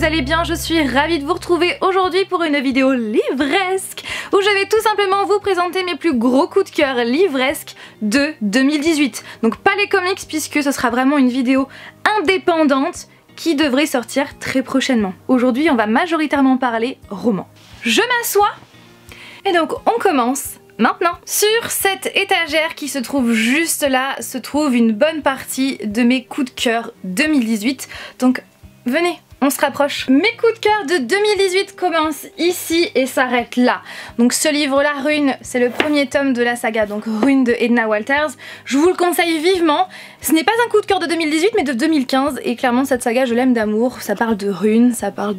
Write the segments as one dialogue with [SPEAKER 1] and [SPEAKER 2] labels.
[SPEAKER 1] allez bien, je suis ravie de vous retrouver aujourd'hui pour une vidéo livresque où je vais tout simplement vous présenter mes plus gros coups de cœur livresques de 2018. Donc pas les comics puisque ce sera vraiment une vidéo indépendante qui devrait sortir très prochainement. Aujourd'hui on va majoritairement parler roman. Je m'assois et donc on commence maintenant. Sur cette étagère qui se trouve juste là se trouve une bonne partie de mes coups de cœur 2018. Donc venez, on se rapproche. Mes coups de cœur de 2018 commencent ici et s'arrêtent là. Donc ce livre-là, Rune, c'est le premier tome de la saga, donc Rune de Edna Walters. Je vous le conseille vivement. Ce n'est pas un coup de cœur de 2018 mais de 2015 et clairement cette saga je l'aime d'amour. Ça parle de Rune, ça parle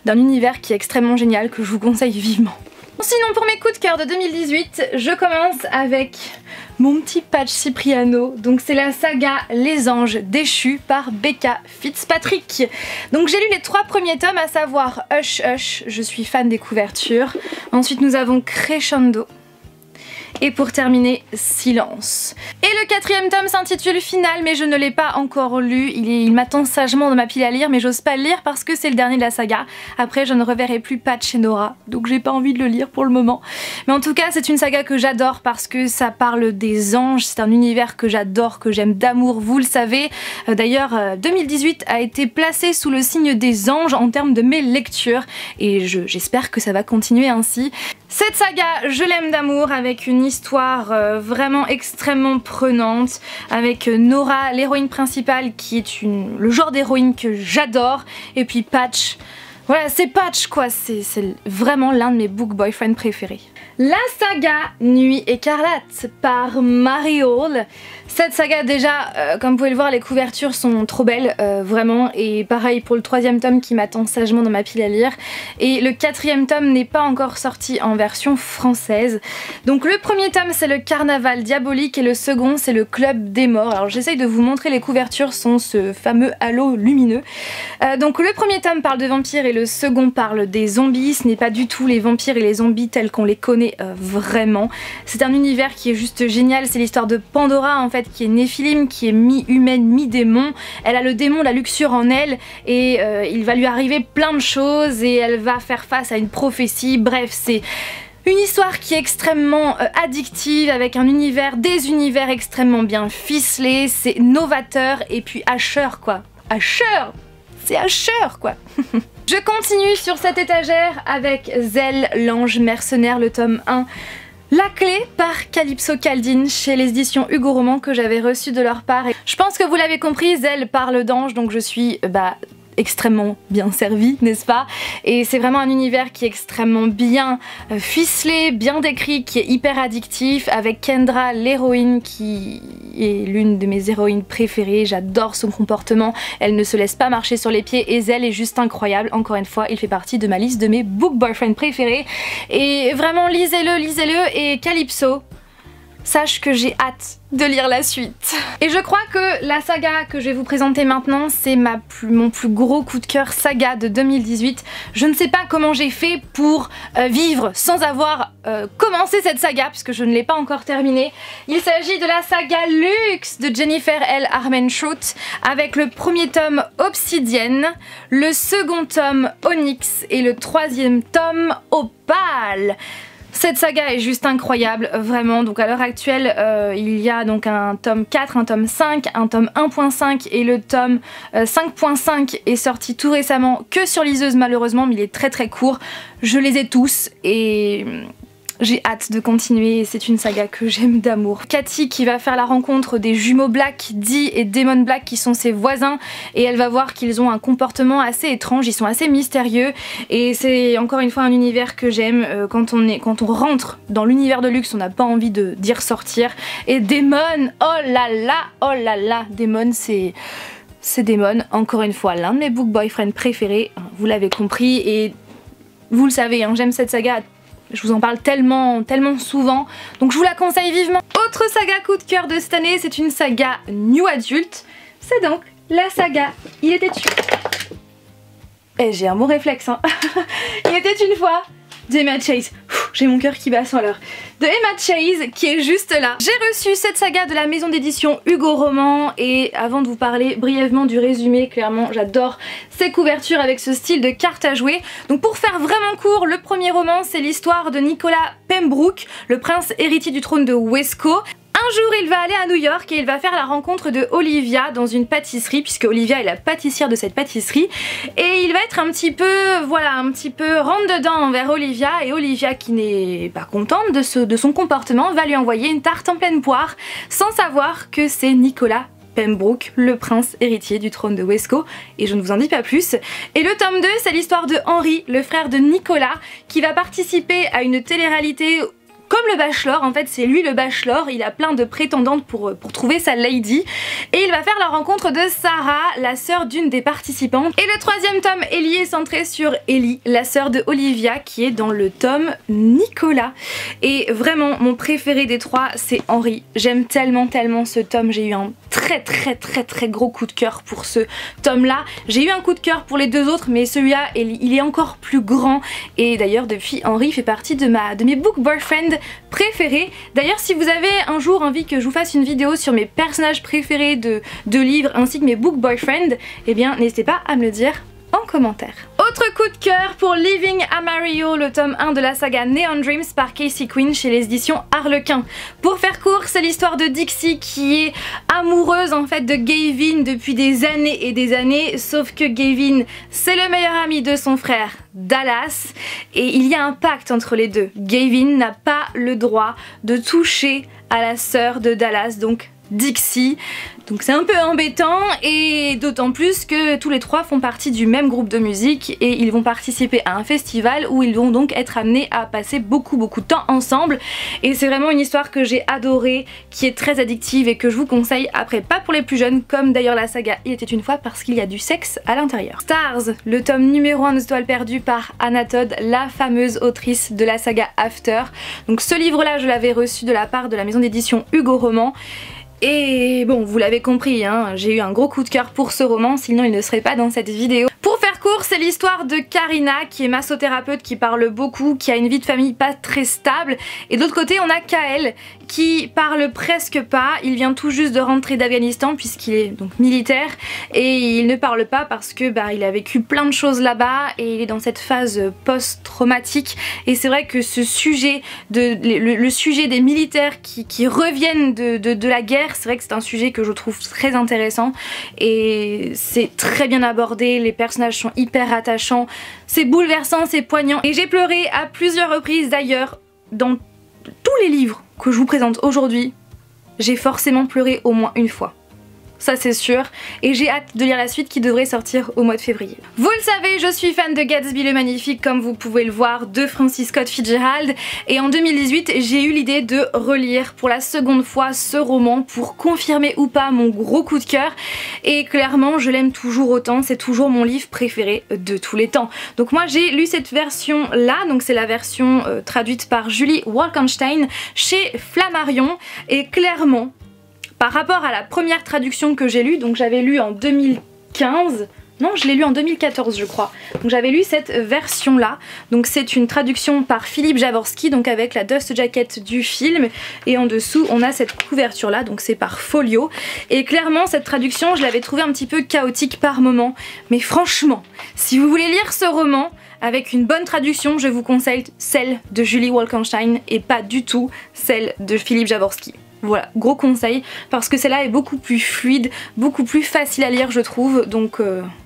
[SPEAKER 1] d'un univers qui est extrêmement génial que je vous conseille vivement. Sinon pour mes coups de cœur de 2018, je commence avec mon petit Patch Cipriano. Donc c'est la saga Les Anges Déchus par Becca Fitzpatrick. Donc j'ai lu les 3 premiers tomes, à savoir Hush Hush, je suis fan des couvertures. Ensuite nous avons Crescendo. Et pour terminer, Silence. Et le 4e tome s'intitule Final, mais je ne l'ai pas encore lu. Il m'attend sagement dans ma pile à lire, mais j'ose pas le lire parce que c'est le dernier de la saga. Après, je ne reverrai plus Patch et Nora, donc j'ai pas envie de le lire pour le moment. Mais en tout cas, c'est une saga que j'adore parce que ça parle des anges. C'est un univers que j'adore, que j'aime d'amour, vous le savez. D'ailleurs, 2018 a été placé sous le signe des anges en termes de mes lectures. Et j'espère que ça va continuer ainsi. Cette saga, je l'aime d'amour, avec une histoire vraiment extrêmement prenante, avec Nora, l'héroïne principale, qui est le genre d'héroïne que j'adore, et puis Patch. Voilà, c'est Patch quoi, c'est vraiment l'un de mes book boyfriends préférés. La saga Nuit écarlate par Mary Hall. Cette saga déjà, comme vous pouvez le voir, les couvertures sont trop belles, vraiment, et pareil pour le 3e tome qui m'attend sagement dans ma pile à lire. Et le 4e tome n'est pas encore sorti en version française. Donc le premier tome c'est le Carnaval diabolique et le second c'est le Club des morts. Alors j'essaye de vous montrer les couvertures, sont ce fameux halo lumineux. Donc le premier tome parle de vampires et le second parle des zombies. Ce n'est pas du tout les vampires et les zombies tels qu'on les connaît vraiment. C'est un univers qui est juste génial, c'est l'histoire de Pandora en fait, qui est néphilim, qui est mi-humaine, mi-démon. Elle a le démon, la luxure en elle et il va lui arriver plein de choses et elle va faire face à une prophétie. Bref, c'est une histoire qui est extrêmement addictive, avec un univers, des univers extrêmement bien ficelés, c'est novateur et puis Asher quoi. Asher! C'est Asher quoi. Je continue sur cette étagère avec Zell, l'ange mercenaire, le tome 1. La clé par Calypso Caldine chez les éditions Hugo Roman que j'avais reçu de leur part. Et je pense que vous l'avez compris, Zell parle d'ange, donc je suis extrêmement bien servie, n'est-ce pas? Et c'est vraiment un univers qui est extrêmement bien ficelé, bien décrit, qui est hyper addictif, avec Kendra, l'héroïne qui est l'une de mes héroïnes préférées. J'adore son comportement, elle ne se laisse pas marcher sur les pieds et Zell est juste incroyable. Encore une fois, il fait partie de ma liste de mes book boyfriends préférés. Et vraiment, lisez-le, et Calypso, sache que j'ai hâte de lire la suite. Et je crois que la saga que je vais vous présenter maintenant, c'est mon plus gros coup de cœur saga de 2018. Je ne sais pas comment j'ai fait pour vivre sans avoir commencé cette saga, puisque je ne l'ai pas encore terminée. Il s'agit de la saga Luxe de Jennifer L. Armentrout, avec le premier tome Obsidienne, le second tome Onyx et le 3e tome Opale. Cette saga est juste incroyable, vraiment. Donc à l'heure actuelle, il y a donc un tome 4, un tome 5, un tome 1.5 et le tome 5.5 est sorti tout récemment, que sur liseuse malheureusement, mais il est très très court. Je les ai tous et j'ai hâte de continuer, c'est une saga que j'aime d'amour. Cathy qui va faire la rencontre des jumeaux Black, Dee et Damon Black qui sont ses voisins et elle va voir qu'ils ont un comportement assez étrange, ils sont assez mystérieux et c'est encore une fois un univers que j'aime. Quand on rentre dans l'univers de Luxe, on n'a pas envie d'y ressortir. Et Damon, oh là là, Damon c'est Damon, encore une fois l'un de mes book boyfriends préférés, vous l'avez compris et vous le savez, hein, j'aime cette saga. Je vous en parle tellement souvent, donc je vous la conseille vivement. Autre saga coup de cœur de cette année, c'est une saga New Adult. C'est donc la saga Il était une... j'ai un bon réflexe hein. Il était une fois de Emma Chase. J'ai mon cœur qui bat sans l'heure. De Emma Chase qui est juste là. J'ai reçu cette saga de la maison d'édition Hugo Roman et avant de vous parler brièvement du résumé, clairement j'adore ces couvertures avec ce style de carte à jouer. Donc pour faire vraiment court, le premier roman c'est l'histoire de Nicolas Pembroke, le prince héritier du trône de Wescoe. Un jour il va aller à New York et il va faire la rencontre de Olivia dans une pâtisserie puisque Olivia est la pâtissière de cette pâtisserie et il va être un petit peu, voilà, un petit peu rentre-dedans envers Olivia et Olivia qui n'est pas contente de son comportement va lui envoyer une tarte en pleine poire sans savoir que c'est Nicolas Pembroke, le prince héritier du trône de Wescoe, et je ne vous en dis pas plus. Et le tome 2 c'est l'histoire de Henry, le frère de Nicolas, qui va participer à une télé-réalité comme le Bachelor. En fait c'est lui le Bachelor, il a plein de prétendantes pour trouver sa lady et il va faire la rencontre de Sarah, la sœur d'une des participantes. Et le troisième tome est lié, centré sur Ellie, la sœur de Olivia qui est dans le tome Nicolas. Et vraiment mon préféré des trois c'est Henry, j'aime tellement ce tome, j'ai eu un très gros coup de cœur pour ce tome là. J'ai eu un coup de cœur pour les deux autres mais celui-là il est encore plus grand et d'ailleurs depuis Henry fait partie de mes book boyfriends préférés. D'ailleurs si vous avez un jour envie que je vous fasse une vidéo sur mes personnages préférés de livres ainsi que mes book boyfriends, eh bien n'hésitez pas à me le dire en commentaire. Autre coup de cœur pour Living Amarillo, le tome 1 de la saga Neon Dreams par Casey Quinn chez les éditions Harlequin. Pour faire court, c'est l'histoire de Dixie qui est amoureuse en fait de Gavin depuis des années et des années, sauf que Gavin c'est le meilleur ami de son frère Dallas et il y a un pacte entre les deux. Gavin n'a pas le droit de toucher à la sœur de Dallas, donc Dixie. Donc c'est un peu embêtant et d'autant plus que tous les trois font partie du même groupe de musique et ils vont participer à un festival où ils vont donc être amenés à passer beaucoup de temps ensemble et c'est vraiment une histoire que j'ai adorée, qui est très addictive et que je vous conseille. Après pas pour les plus jeunes comme d'ailleurs la saga Il était une fois parce qu'il y a du sexe à l'intérieur. Stars, le tome numéro 1 de Étoile perdue par Anna Todd, la fameuse autrice de la saga After. Donc ce livre là je l'avais reçu de la part de la maison d'édition Hugo Roman. Et bon, vous l'avez compris, hein, j'ai eu un gros coup de cœur pour ce roman, sinon il ne serait pas dans cette vidéo. Pour faire court, c'est l'histoire de Karina, qui est massothérapeute, qui parle beaucoup, qui a une vie de famille pas très stable. Et de l'autre côté, on a Kael, qui parle presque pas. Il vient tout juste de rentrer d'Afghanistan, puisqu'il est donc militaire. Et il ne parle pas parce que il a vécu plein de choses là-bas, et il est dans cette phase post-traumatique. Et c'est vrai que ce sujet, le sujet des militaires qui reviennent de la guerre, c'est vrai que c'est un sujet que je trouve très intéressant et c'est très bien abordé, les personnages sont hyper attachants, c'est bouleversant, c'est poignant et j'ai pleuré à plusieurs reprises. D'ailleurs dans tous les livres que je vous présente aujourd'hui, j'ai forcément pleuré au moins une fois. Ça c'est sûr, et j'ai hâte de lire la suite qui devrait sortir au mois de février. Vous le savez, je suis fan de Gatsby le Magnifique, comme vous pouvez le voir, de Francis Scott Fitzgerald, et en 2018 j'ai eu l'idée de relire pour la seconde fois ce roman pour confirmer ou pas mon gros coup de cœur, et clairement je l'aime toujours autant, c'est toujours mon livre préféré de tous les temps. Donc moi j'ai lu cette version là, donc c'est la version traduite par Julie Walkenstein chez Flammarion, et clairement par rapport à la première traduction que j'ai lue, donc j'avais lu en 2015, non je l'ai lu en 2014 je crois, donc j'avais lu cette version là, donc c'est une traduction par Philippe Jaworski, donc avec la dust jacket du film, et en dessous on a cette couverture là, donc c'est par Folio, et clairement cette traduction je l'avais trouvée un petit peu chaotique par moment, mais franchement si vous voulez lire ce roman avec une bonne traduction, je vous conseille celle de Julie Walkenstein et pas du tout celle de Philippe Jaworski. Voilà, gros conseil, parce que celle-là est beaucoup plus fluide, beaucoup plus facile à lire je trouve, donc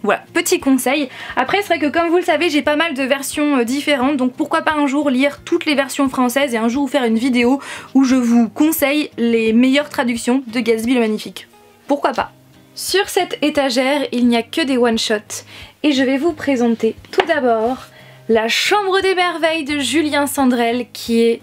[SPEAKER 1] voilà, petit conseil. Après c'est vrai que comme vous le savez j'ai pas mal de versions différentes, donc pourquoi pas un jour lire toutes les versions françaises et un jour vous faire une vidéo où je vous conseille les meilleures traductions de Gatsby le Magnifique. Pourquoi pas. Sur cette étagère il n'y a que des one-shots et je vais vous présenter tout d'abord La Chambre des Merveilles de Julien Sandrel qui est,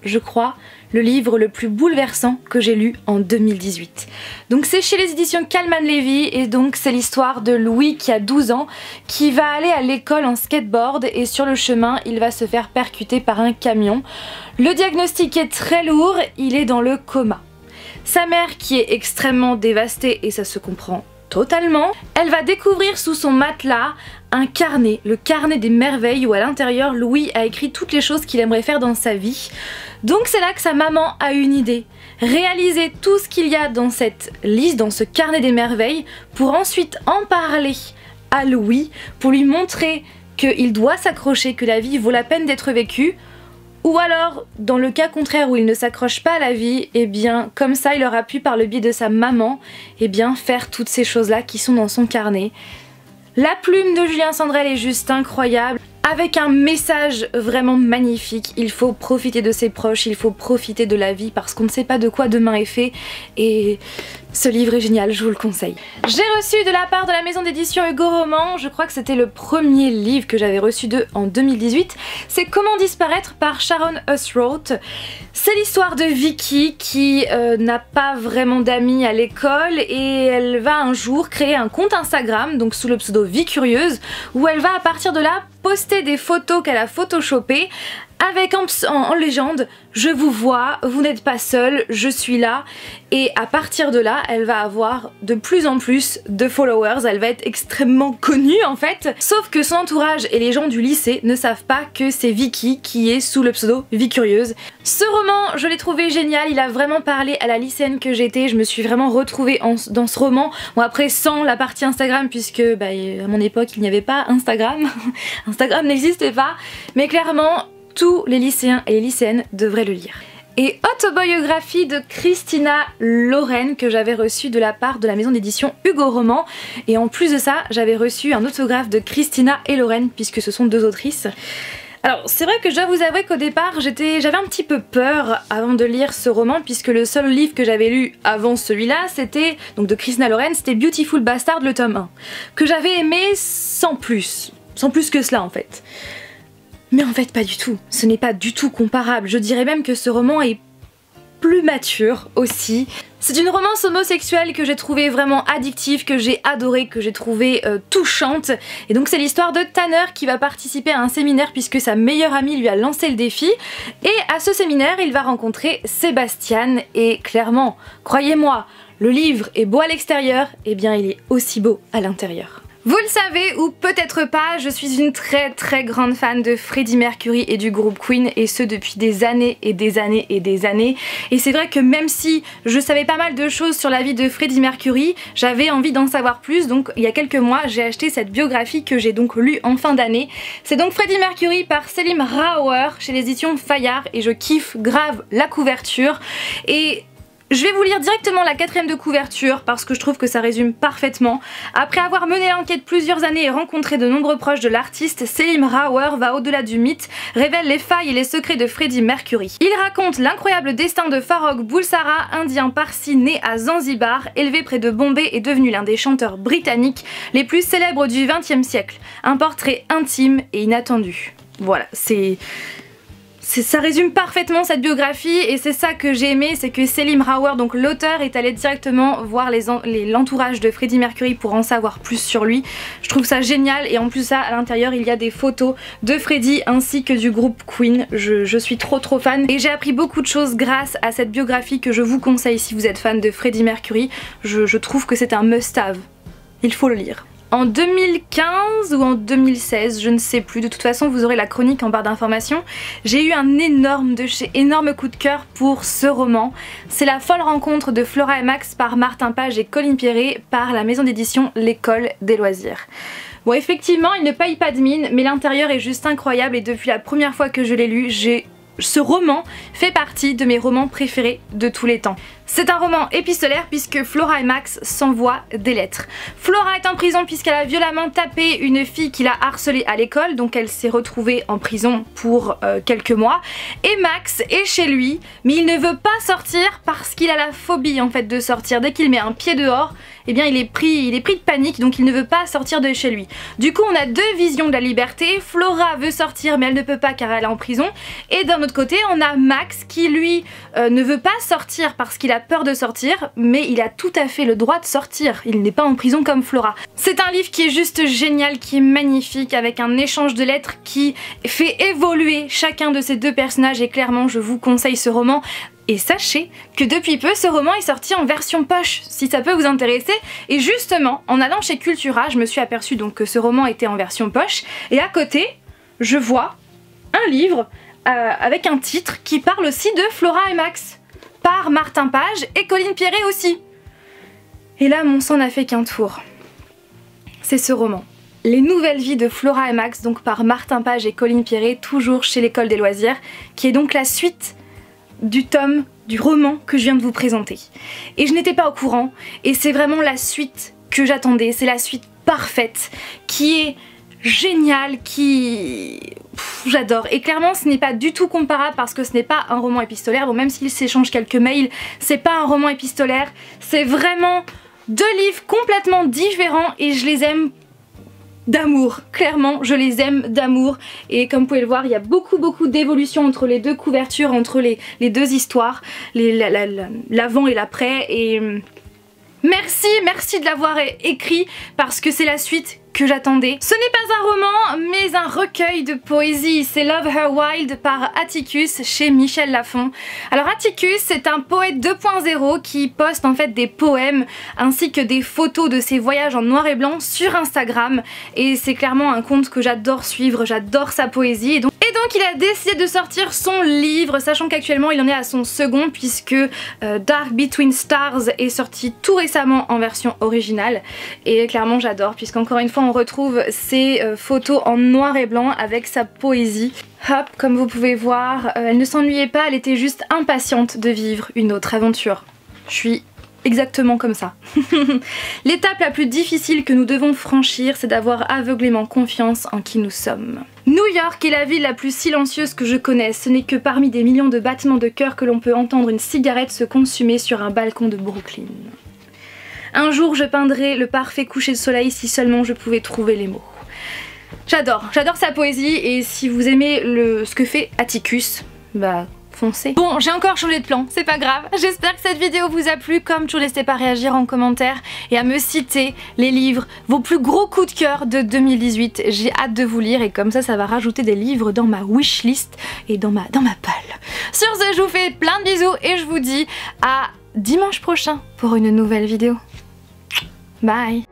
[SPEAKER 1] je crois, le livre le plus bouleversant que j'ai lu en 2018. Donc c'est chez les éditions Calman Levy et donc c'est l'histoire de Louis qui a 12 ans qui va aller à l'école en skateboard et sur le chemin il va se faire percuter par un camion. Le diagnostic est très lourd, il est dans le coma. Sa mère qui est extrêmement dévastée et ça se comprend totalement. Elle va découvrir sous son matelas un carnet, le carnet des merveilles où à l'intérieur Louis a écrit toutes les choses qu'il aimerait faire dans sa vie. Donc c'est là que sa maman a une idée. Réaliser tout ce qu'il y a dans cette liste, dans ce carnet des merveilles, pour ensuite en parler à Louis, pour lui montrer qu'il doit s'accrocher, que la vie vaut la peine d'être vécue. Ou alors, dans le cas contraire où il ne s'accroche pas à la vie, et bien comme ça il aura pu par le biais de sa maman, et bien faire toutes ces choses-là qui sont dans son carnet. La plume de Julien Sandrel est juste incroyable, avec un message vraiment magnifique. Il faut profiter de ses proches, il faut profiter de la vie parce qu'on ne sait pas de quoi demain est fait et ce livre est génial, je vous le conseille. J'ai reçu de la part de la maison d'édition Hugo Roman, je crois que c'était le premier livre que j'avais reçu d'eux en 2018, c'est Comment disparaître par Sharon Usroth. C'est l'histoire de Vicky qui n'a pas vraiment d'amis à l'école et elle va un jour créer un compte Instagram, donc sous le pseudo Vie Curieuse, où elle va à partir de là poster des photos qu'elle a photoshopées avec en légende « Je vous vois, vous n'êtes pas seul, je suis là » et à partir de là, elle va avoir de plus en plus de followers, elle va être extrêmement connue en fait. Sauf que son entourage et les gens du lycée ne savent pas que c'est Vicky qui est sous le pseudo Vie Curieuse. Ce roman, je l'ai trouvé génial, il a vraiment parlé à la lycéenne que j'étais, je me suis vraiment retrouvée dans ce roman. Bon après sans la partie Instagram puisque à mon époque il n'y avait pas Instagram, Instagram n'existait pas, mais clairement tous les lycéens et les lycéennes devraient le lire. Et autobiographie de Christina Lauren que j'avais reçue de la part de la maison d'édition Hugo Roman. Et en plus de ça, j'avais reçu un autographe de Christina et Lauren puisque ce sont deux autrices. Alors c'est vrai que je dois vous avouer qu'au départ j'avais un petit peu peur avant de lire ce roman puisque le seul livre que j'avais lu avant celui-là c'était, donc de Christina Lauren, c'était Beautiful Bastard le tome 1 que j'avais aimé sans plus que cela en fait. Mais en fait pas du tout, ce n'est pas du tout comparable, je dirais même que ce roman est plus mature aussi. C'est une romance homosexuelle que j'ai trouvée vraiment addictive, que j'ai adorée, que j'ai trouvée touchante. Et donc c'est l'histoire de Tanner qui va participer à un séminaire puisque sa meilleure amie lui a lancé le défi. Et à ce séminaire, il va rencontrer Sébastien et clairement, croyez-moi, le livre est beau à l'extérieur, et bien il est aussi beau à l'intérieur. Vous le savez ou peut-être pas, je suis une très grande fan de Freddie Mercury et du groupe Queen et ce depuis des années et des années et des années. Et c'est vrai que même si je savais pas mal de choses sur la vie de Freddie Mercury, j'avais envie d'en savoir plus, donc il y a quelques mois j'ai acheté cette biographie que j'ai donc lue en fin d'année. C'est donc Freddie Mercury par Selim Raour chez les éditions Fayard et je kiffe grave la couverture. Et je vais vous lire directement la 4e de couverture parce que je trouve que ça résume parfaitement. Après avoir mené l'enquête plusieurs années et rencontré de nombreux proches de l'artiste, Selim Raour va au-delà du mythe, révèle les failles et les secrets de Freddie Mercury. Il raconte l'incroyable destin de Farrokh Bulsara, indien parsi né à Zanzibar, élevé près de Bombay et devenu l'un des chanteurs britanniques les plus célèbres du XXe siècle. Un portrait intime et inattendu. Voilà, ça résume parfaitement cette biographie et c'est ça que j'ai aimé, c'est que Selim Raour, donc l'auteur, est allé directement voir l'entourage de Freddie Mercury pour en savoir plus sur lui. Je trouve ça génial et en plus ça, à l'intérieur il y a des photos de Freddie ainsi que du groupe Queen. Je suis trop fan et j'ai appris beaucoup de choses grâce à cette biographie que je vous conseille si vous êtes fan de Freddie Mercury. Je trouve que c'est un must-have, il faut le lire. En 2015 ou en 2016, je ne sais plus, de toute façon vous aurez la chronique en barre d'informations, j'ai eu un énorme coup de cœur pour ce roman. C'est La folle rencontre de Flora et Max par Martin Page et Colline Pierret par la maison d'édition L'École des loisirs. Bon effectivement il ne paye pas de mine mais l'intérieur est juste incroyable et depuis la première fois que je l'ai lu, ce roman fait partie de mes romans préférés de tous les temps. C'est un roman épistolaire puisque Flora et Max s'envoient des lettres. Flora est en prison puisqu'elle a violemment tapé une fille qui l'a harcelée à l'école, donc elle s'est retrouvée en prison pour quelques mois. Et Max est chez lui, mais il ne veut pas sortir parce qu'il a la phobie en fait de sortir. Dès qu'il met un pied dehors, eh bien il est pris de panique, donc il ne veut pas sortir de chez lui. Du coup on a deux visions de la liberté. Flora veut sortir mais elle ne peut pas car elle est en prison. Et d'un autre côté on a Max qui lui ne veut pas sortir parce qu'il a peur de sortir, mais il a tout à fait le droit de sortir. Il n'est pas en prison comme Flora. C'est un livre qui est juste génial, qui est magnifique, avec un échange de lettres qui fait évoluer chacun de ces deux personnages et clairement je vous conseille ce roman. Et sachez que depuis peu, ce roman est sorti en version poche, si ça peut vous intéresser. Et justement, en allant chez Cultura, je me suis aperçue donc que ce roman était en version poche. Et à côté, je vois un livre avec un titre qui parle aussi de Flora et Max, par Martin Page et Colline Pierret aussi. Et là, mon sang n'a fait qu'un tour. C'est ce roman. Les nouvelles vies de Flora et Max, donc par Martin Page et Colline Pierret, toujours chez l'École des loisirs, qui est donc la suite du roman que je viens de vous présenter. Et je n'étais pas au courant, et c'est vraiment la suite que j'attendais, c'est la suite parfaite, qui est géniale, j'adore. Et clairement ce n'est pas du tout comparable parce que ce n'est pas un roman épistolaire, bon même s'ils s'échangent quelques mails, c'est pas un roman épistolaire, c'est vraiment deux livres complètement différents et je les aime d'amour, clairement je les aime d'amour et comme vous pouvez le voir il y a beaucoup d'évolution entre les deux couvertures, entre les deux histoires, l'avant et l'après et merci de l'avoir écrit parce que c'est la suite que j'attendais. Ce n'est pas un roman mais un recueil de poésie, c'est Love Her Wild par Atticus chez Michel Lafon. Alors Atticus c'est un poète 2.0 qui poste en fait des poèmes ainsi que des photos de ses voyages en noir et blanc sur Instagram et c'est clairement un compte que j'adore suivre, j'adore sa poésie et donc il a décidé de sortir son livre, sachant qu'actuellement il en est à son second puisque Dark Between Stars est sorti tout récemment en version originale et clairement j'adore puisqu'encore une fois on retrouve ses photos en noir et blanc avec sa poésie. Hop, comme vous pouvez voir, elle ne s'ennuyait pas, elle était juste impatiente de vivre une autre aventure. Je suis exactement comme ça. L'étape la plus difficile que nous devons franchir, c'est d'avoir aveuglément confiance en qui nous sommes. New York est la ville la plus silencieuse que je connaisse. Ce n'est que parmi des millions de battements de cœur que l'on peut entendre une cigarette se consumer sur un balcon de Brooklyn. Un jour je peindrai le parfait coucher de soleil si seulement je pouvais trouver les mots. J'adore sa poésie et si vous aimez ce que fait Atticus, bah foncez. Bon, j'ai encore changé de plan, c'est pas grave. J'espère que cette vidéo vous a plu. Comme toujours, n'hésitez pas à réagir en commentaire et à me citer les livres, vos plus gros coups de cœur de 2018. J'ai hâte de vous lire et comme ça va rajouter des livres dans ma wishlist et dans ma palle. Sur ce, je vous fais plein de bisous et je vous dis à dimanche prochain pour une nouvelle vidéo. Bye.